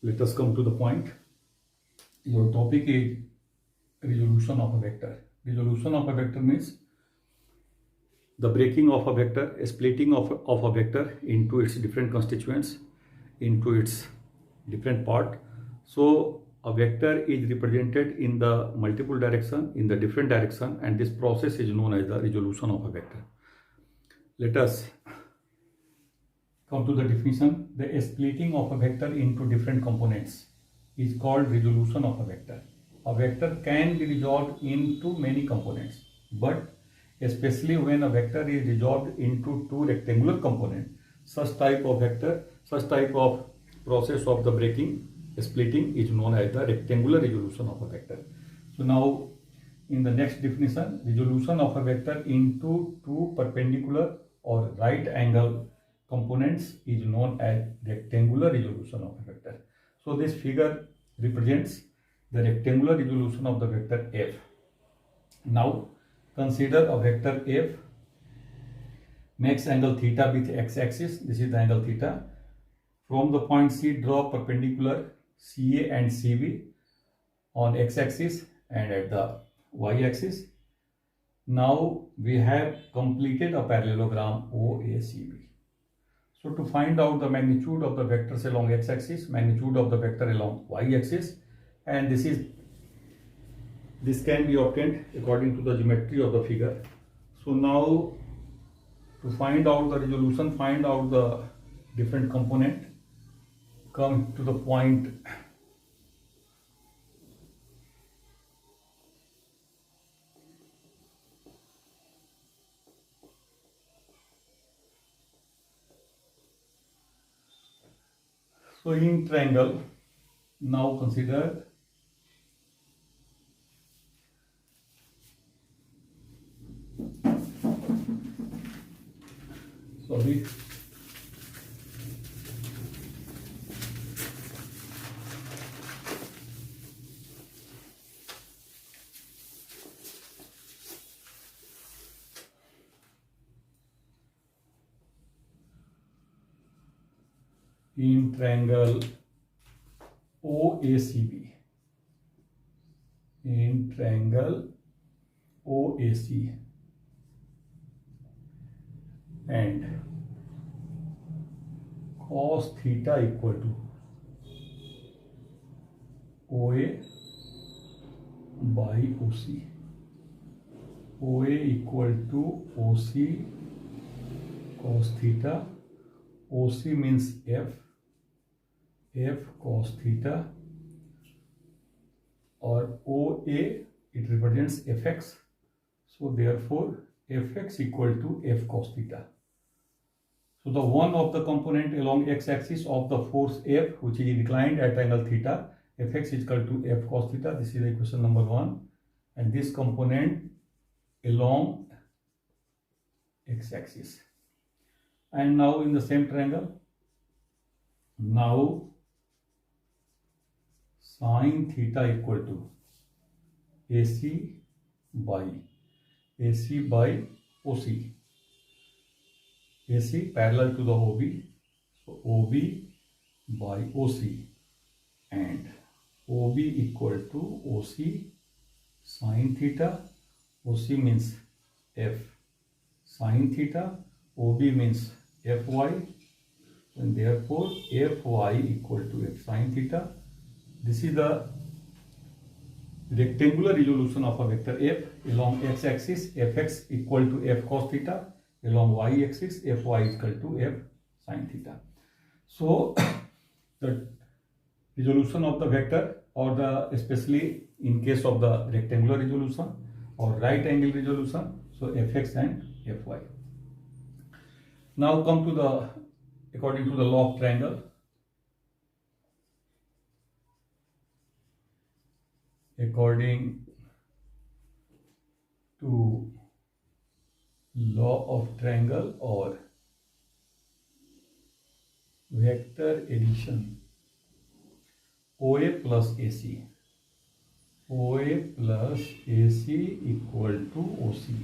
Let us come to the point. Your topic is resolution of a vector. Resolution of a vector means the breaking of a vector, a splitting of a vector into its different constituents, into its different part. So a vector is represented in the multiple direction, in the different direction, and this process is known as the resolution of a vector. Let us come to the definition. The splitting of a vector into different components is called resolution of a vector. A vector can be resolved into many components, but especially when a vector is resolved into two rectangular components, such type of process of the breaking, splitting is known as the rectangular resolution of a vector. So now in the next definition, resolution of a vector into two perpendicular or right angle components is known as rectangular resolution of a vector. So this figure represents the rectangular resolution of the vector f. Now consider a vector f makes angle theta with x-axis. This is the angle theta. From the point C, draw perpendicular CA and CB on x-axis and at the y-axis. Now we have completed a parallelogram OACB. So to find out the magnitude of the vectors along x-axis, magnitude of the vector along y-axis, and this can be obtained according to the geometry of the figure. So now to find out the resolution, find out the different component, come to the point so in triangle. Now consider in triangle OACB, in triangle OAC, and cos theta equal to OA by OC. OA equal to OC cos theta. OC means F cos theta, or OA, it represents Fx. So therefore Fx equal to F cos theta. So the one of the component along x-axis of the force F, which is inclined at angle theta, Fx is equal to F cos theta. This is equation number 1. And this component along x-axis. And now in the same triangle, now sin theta equal to AC by OC. AC parallel to the OB, so OB by OC, and OB equal to OC sin theta. OC means F sin theta, OB means Fy, and therefore Fy equal to F sin theta. This is the rectangular resolution of a vector f. Along x-axis, Fx equal to F cos theta. Along y-axis, Fy is equal to F sin theta. So the resolution of the vector, or especially in case of the rectangular resolution or right angle resolution, so Fx and Fy. Now come to the, according to the law of triangle, according to law of triangle or vector addition, OA plus AC. OA plus AC equal to OC,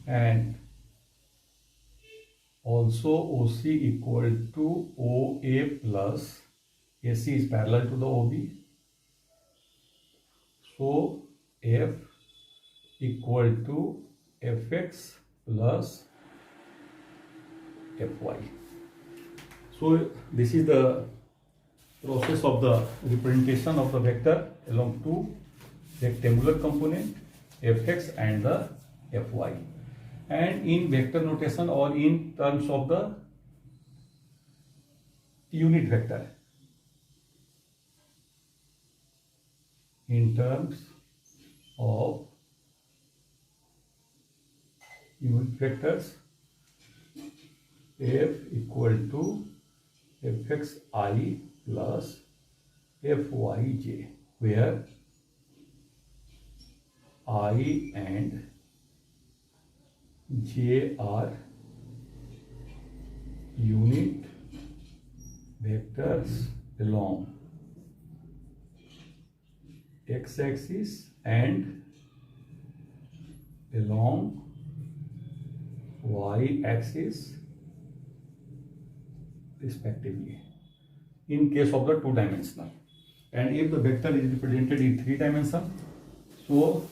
and also OC equal to OA plus AC is parallel to the OB. So F equal to Fx plus Fy. So this is the process of the representation of the vector along two rectangular component Fx and the Fy, and in vector notation or in terms of the unit vector. In terms of unit vectors, F equal to Fxi plus Fyj, where I and j are unit vectors along x-axis and along y-axis respectively in case of the two-dimensional. And if the vector is represented in three dimension, so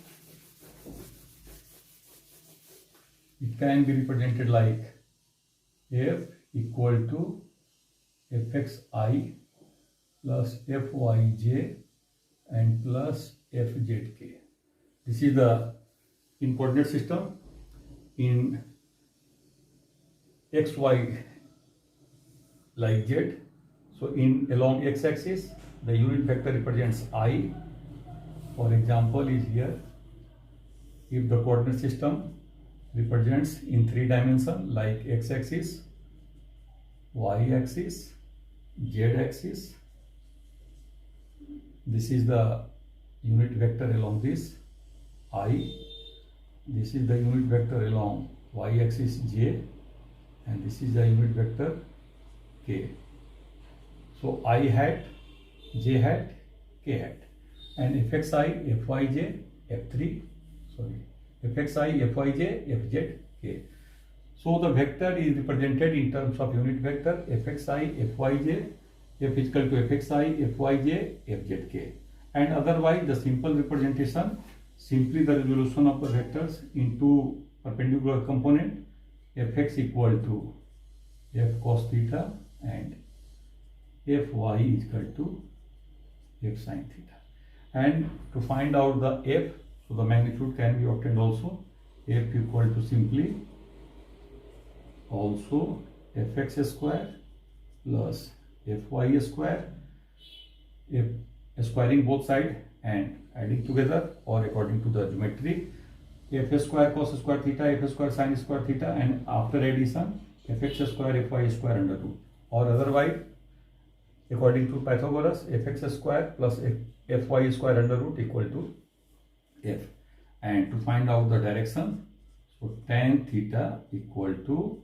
it can be represented like F equal to Fxi plus Fyj and plus Fzk. This is the in coordinate system. In xy like z, so in along x-axis the unit vector represents I. For example is here, if the coordinate system represents in three dimension like x-axis, y-axis, z-axis, this is the unit vector along this I, this is the unit vector along y-axis j, and this is the unit vector k. So I hat, j hat, k hat, and Fxi, Fyj, F3, sorry, Fxi, Fyj, Fz, k. So the vector is represented in terms of unit vector Fxi, Fyj, F is equal to Fxi, Fyj, Fzk. And otherwise the simple representation, simply the resolution of the vectors into perpendicular component, Fx equal to F cos theta and Fy is equal to F sin theta. And to find out the F, so the magnitude can be obtained also. F equal to simply also Fx square plus Fy square, if squaring both sides and adding together, or according to the geometry, F square cos square theta, F square sin square theta, and after addition Fx square Fy square under root, or otherwise according to Pythagoras Fx square plus Fy square under root equal to F. And to find out the direction, so tan theta equal to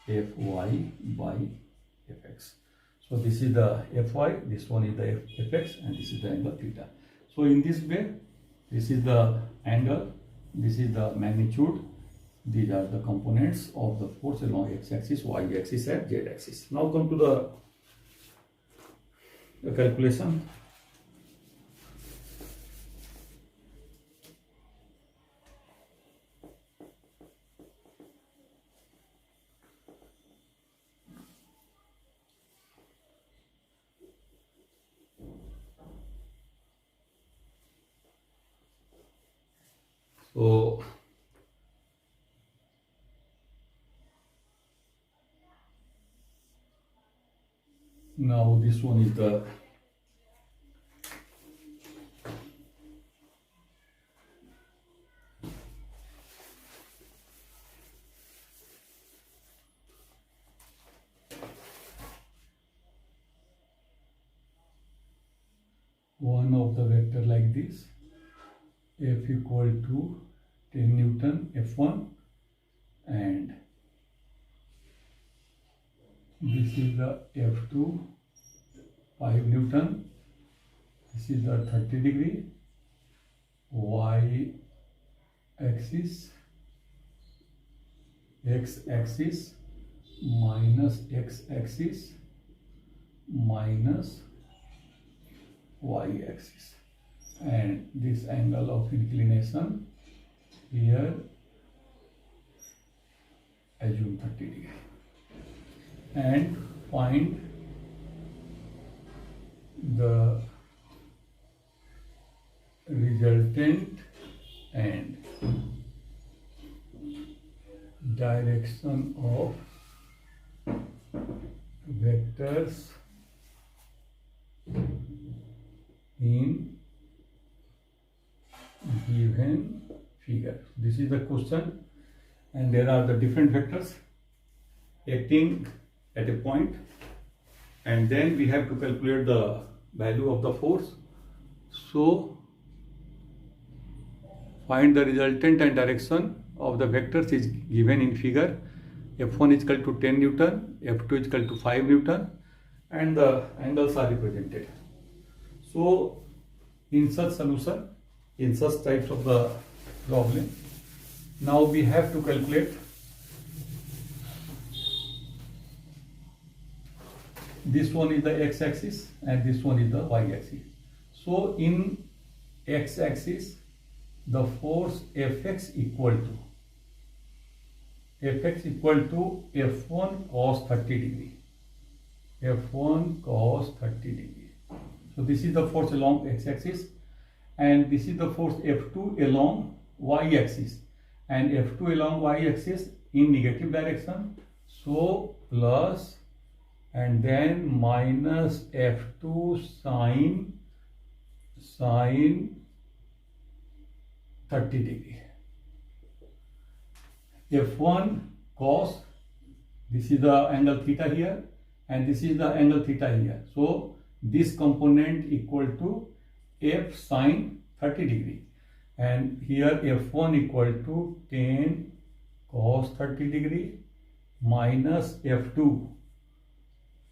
Fy by Fx. So this is the Fy, this one is the Fx, and this is the angle theta. So in this way, this is the angle, this is the magnitude, these are the components of the force along x-axis, y-axis and z-axis. Now come to the calculation. So now this one is the one of the vector like this, F equal to 10 Newton F1, and this is the F2 5 Newton, this is the 30 degree, Y axis, X axis minus X axis minus y-axis, and this angle of inclination here assume 30 degree, and find the resultant and direction of vectors in given figure. This is the question, and there are the different vectors acting at a point, and then we have to calculate the value of the force. So find the resultant and direction of the vectors is given in figure. F1 is equal to 10 Newton, F2 is equal to 5 Newton, and the angles are represented. So in such solution, in such types of the problem, now we have to calculate this one is the x-axis and this one is the y-axis. So in x-axis, the force Fx equal to F1 cos 30 degree. F1 cos 30 degree. So this is the force along x-axis, and this is the force F2 along y-axis, and F2 along y-axis in negative direction. So plus and then minus F2 sine 30 degree. F1 cos, this is the angle theta here, and this is the angle theta here. So this component equal to F sine 30 degree, and here F1 equal to 10 cos 30 degree minus F2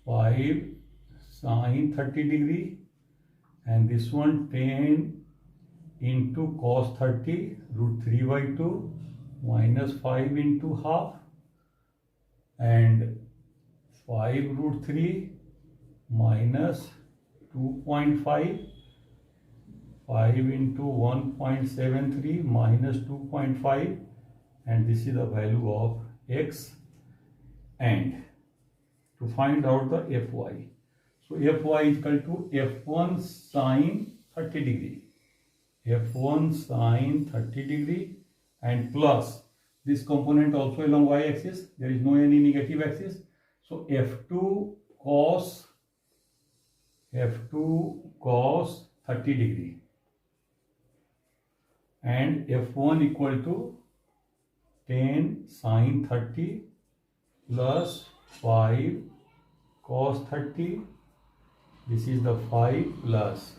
5 sine 30 degree, and this one 10 into cos 30 root 3 by 2 minus 5 into half, and 5 root 3 minus 2.5, 5 into 1.73 minus 2.5, and this is the value of x, and to find out the Fy. So Fy is equal to F1 sine 30 degree, F1 sine 30 degree, and plus this component also along y-axis, there is no any negative axis. So F2 cos 30 degree, and F1 equal to 10 sine 30 plus 5 cos 30, this is the 5 plus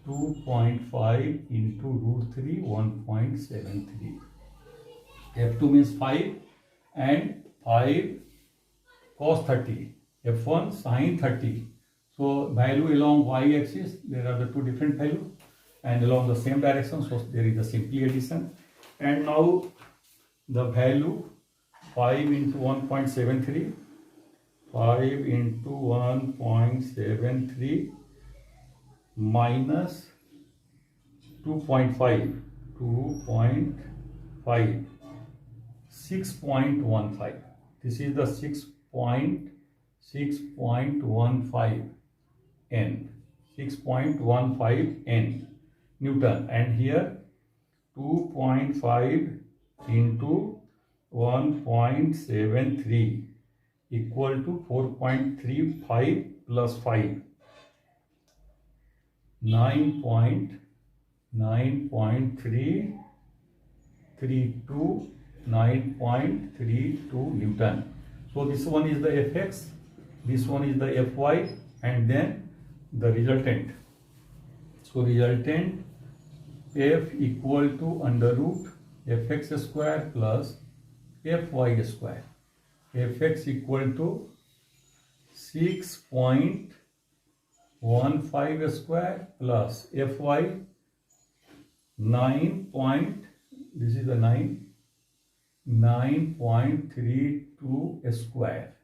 2.5 into root 3 1.73. F2 means 5 and 5 cos 30, F1 sine 30. So value along y-axis, there are the two different values, and along the same direction, so there is a simply addition. And now the value 5 into 1.73, 5 into 1.73 minus 2.5, 6.15. This is the 6.15 N, 6.15 N Newton, and here 2.5 into 1.73 equal to 4.35 plus 5, 9.32 Newton. So this one is the Fx, this one is the Fy, and then the resultant. So resultant F equal to under root Fx square plus Fy square. Fx equal to 6.15 square plus Fy 9.32 square.